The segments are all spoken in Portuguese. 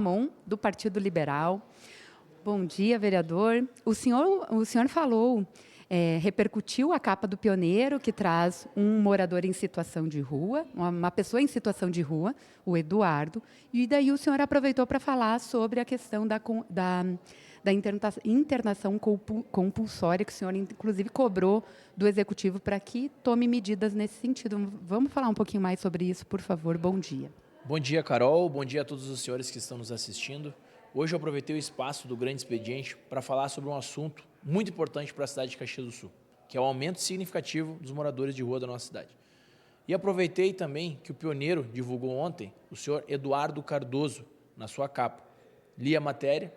Ramon, do Partido Liberal. Bom dia, vereador. O senhor falou, repercutiu a capa do Pioneiro, que traz um morador em situação de rua, uma pessoa em situação de rua, o Eduardo, e daí o senhor aproveitou para falar sobre a questão da internação compulsória, que o senhor, inclusive, cobrou do Executivo para que tome medidas nesse sentido. Vamos falar um pouquinho mais sobre isso, por favor. Bom dia. Bom dia, Carol. Bom dia a todos os senhores que estão nos assistindo. Hoje eu aproveitei o espaço do Grande Expediente para falar sobre um assunto muito importante para a cidade de Caxias do Sul, que é o aumento significativo dos moradores de rua da nossa cidade. E aproveitei também que o Pioneiro divulgou ontem o senhor Eduardo Cardoso na sua capa. Li a matéria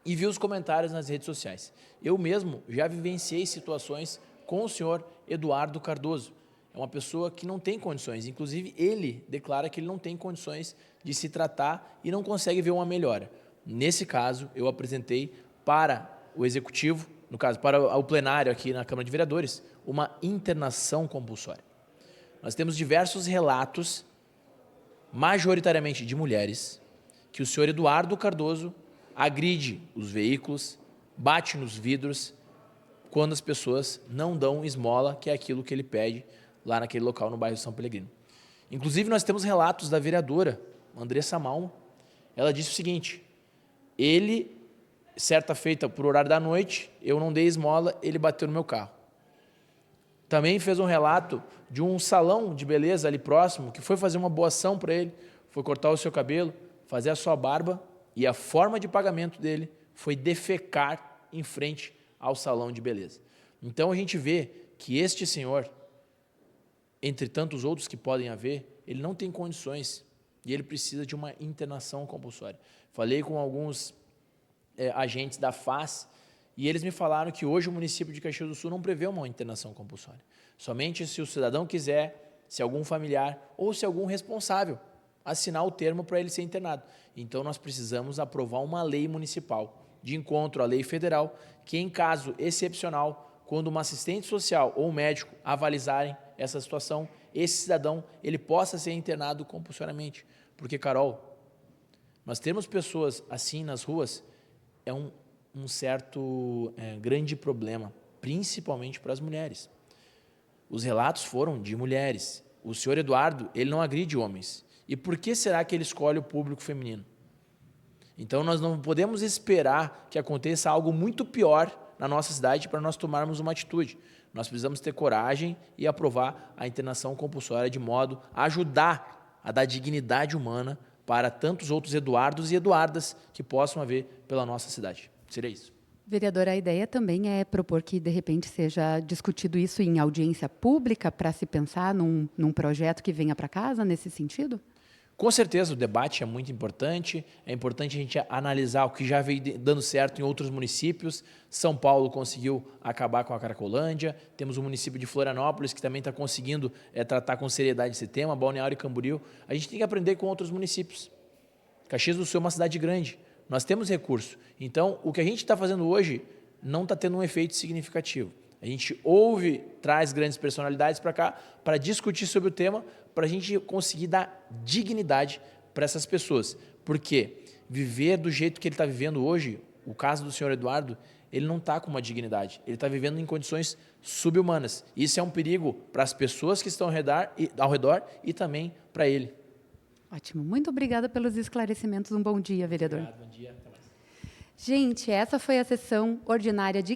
e vi os comentários nas redes sociais. Eu mesmo já vivenciei situações com o senhor Eduardo Cardoso. É uma pessoa que não tem condições, inclusive ele declara que ele não tem condições de se tratar e não consegue ver uma melhora. Nesse caso, eu apresentei para o Executivo, no caso, para o plenário aqui na Câmara de Vereadores, uma internação compulsória. Nós temos diversos relatos, majoritariamente de mulheres, que o senhor Eduardo Cardoso agride os veículos, bate nos vidros, quando as pessoas não dão esmola, que é aquilo que ele pede lá naquele local no bairro São Pelegrino. Inclusive, nós temos relatos da vereadora Andressa Malmo. Ela disse o seguinte: ele, certa feita por horário da noite, eu não dei esmola, ele bateu no meu carro. Também fez um relato de um salão de beleza ali próximo, que foi fazer uma boa ação para ele, foi cortar o seu cabelo, fazer a sua barba, e a forma de pagamento dele foi defecar em frente ao salão de beleza. Então a gente vê que este senhor, entre tantos outros que podem haver, ele não tem condições e ele precisa de uma internação compulsória. Falei com alguns agentes da FAS e eles me falaram que hoje o município de Caxias do Sul não prevê uma internação compulsória. Somente se o cidadão quiser, se algum familiar ou se algum responsável assinar o termo para ele ser internado. Então nós precisamos aprovar uma lei municipal de encontro à lei federal que, em caso excepcional, quando uma assistente social ou um médico avalizarem essa situação, esse cidadão ele possa ser internado compulsoriamente. Porque, Carol, nós temos pessoas assim nas ruas, é um certo grande problema, principalmente para as mulheres. Os relatos foram de mulheres. O senhor Eduardo, ele não agride homens. E por que será que ele escolhe o público feminino? Então, nós não podemos esperar que aconteça algo muito pior na nossa cidade para nós tomarmos uma atitude. Nós precisamos ter coragem e aprovar a internação compulsória de modo a ajudar a dar dignidade humana para tantos outros Eduardos e Eduardas que possam haver pela nossa cidade. Seria isso. Vereadora, a ideia também é propor que, de repente, seja discutido isso em audiência pública para se pensar num projeto que venha para casa nesse sentido? Com certeza, o debate é muito importante. É importante a gente analisar o que já veio dando certo em outros municípios. São Paulo conseguiu acabar com a Cracolândia. Temos o município de Florianópolis, que também está conseguindo tratar com seriedade esse tema, Balneário e Camboriú. A gente tem que aprender com outros municípios. Caxias do Sul é uma cidade grande. Nós temos recurso. Então, o que a gente está fazendo hoje não está tendo um efeito significativo. A gente ouve, traz grandes personalidades para cá para discutir sobre o tema, para a gente conseguir dar dignidade para essas pessoas. Porque viver do jeito que ele está vivendo hoje, o caso do senhor Eduardo, ele não está com uma dignidade. Ele está vivendo em condições sub-humanas. Isso é um perigo para as pessoas que estão ao redor e também para ele. Ótimo. Muito obrigada pelos esclarecimentos. Um bom dia, vereador. Obrigado, bom dia. Até mais. Gente, essa foi a sessão ordinária de